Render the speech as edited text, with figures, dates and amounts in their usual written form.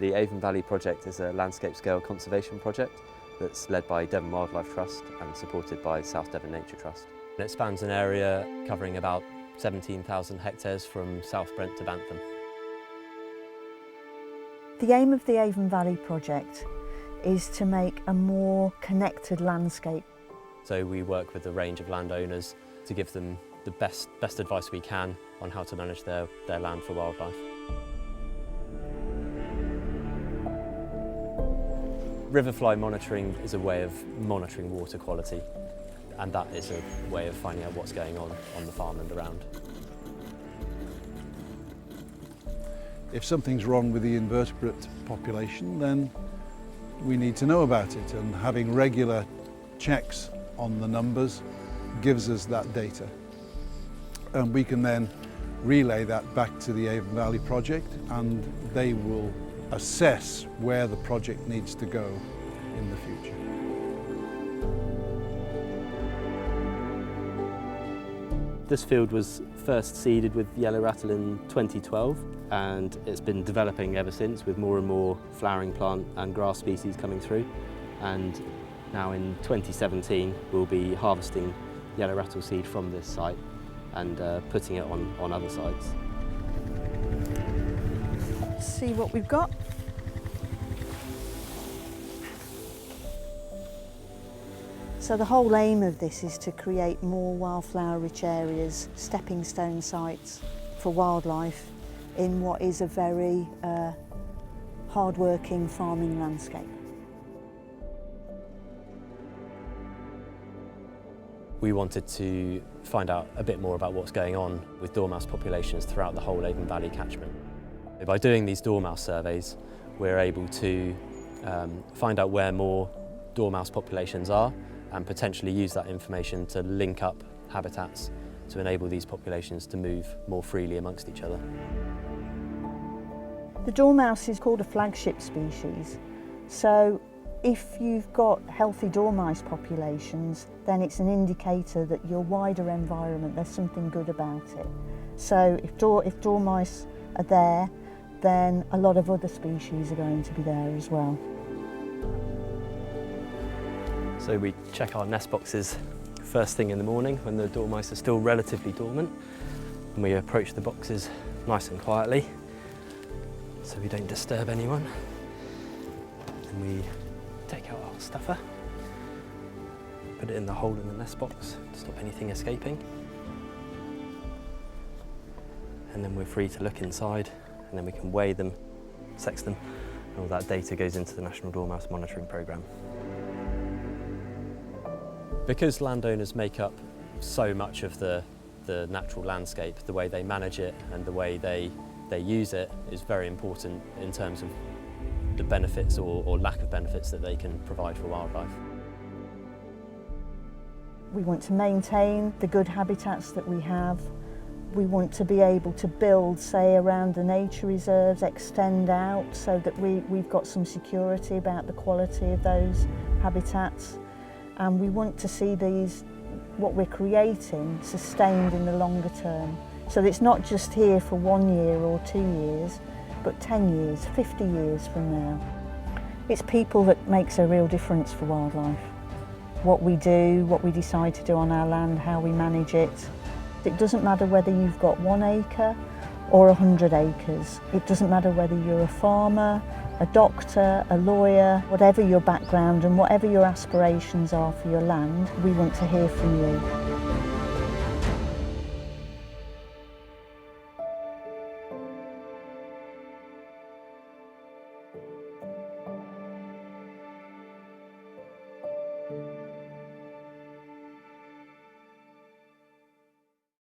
The Avon Valley Project is a landscape-scale conservation project that's led by Devon Wildlife Trust and supported by South Devon Nature Trust. It spans an area covering about 17,000 hectares from South Brent to Bantham. The aim of the Avon Valley Project is to make a more connected landscape. So we work with a range of landowners to give them the best advice we can on how to manage their land for wildlife. Riverfly monitoring is a way of monitoring water quality, and that is a way of finding out what's going on the farm and around. If something's wrong with the invertebrate population, then we need to know about it, and having regular checks on the numbers gives us that data. And we can then relay that back to the Avon Valley Project, and they will assess where the project needs to go in the future. This field was first seeded with yellow rattle in 2012, and it's been developing ever since with more and more flowering plant and grass species coming through. And now in 2017 we'll be harvesting yellow rattle seed from this site and putting it on other sites. See what we've got. So the whole aim of this is to create more wildflower-rich areas, stepping stone sites for wildlife in what is a very hard-working farming landscape. We wanted to find out a bit more about what's going on with dormouse populations throughout the whole Avon Valley catchment. By doing these dormouse surveys, we're able to find out where more dormouse populations are and potentially use that information to link up habitats to enable these populations to move more freely amongst each other. The dormouse is called a flagship species, so if you've got healthy dormice populations, then it's an indicator that your wider environment, there's something good about it. So if dormice are there, then a lot of other species are going to be there as well. So we check our nest boxes first thing in the morning when the dormice are still relatively dormant, and we approach the boxes nice and quietly so we don't disturb anyone. And we take out our stuffer, put it in the hole in the nest box to stop anything escaping, and then we're free to look inside, and then we can weigh them, sex them, and all that data goes into the National Dormouse Monitoring Programme. Because landowners make up so much of the natural landscape, the way they manage it and the way they use it is very important in terms of the benefits or lack of benefits that they can provide for wildlife. We want to maintain the good habitats that we have. We want to be able to build, say, around the nature reserves, extend out so that we've got some security about the quality of those habitats. And we want to see what we're creating, sustained in the longer term. So that it's not just here for 1 year or 2 years, but 10 years, 50 years from now. It's people that makes a real difference for wildlife. What we do, what we decide to do on our land, how we manage it. It doesn't matter whether you've got 1 acre or 100 acres. It doesn't matter whether you're a farmer, a doctor, a lawyer, whatever your background and whatever your aspirations are for your land, we want to hear from you.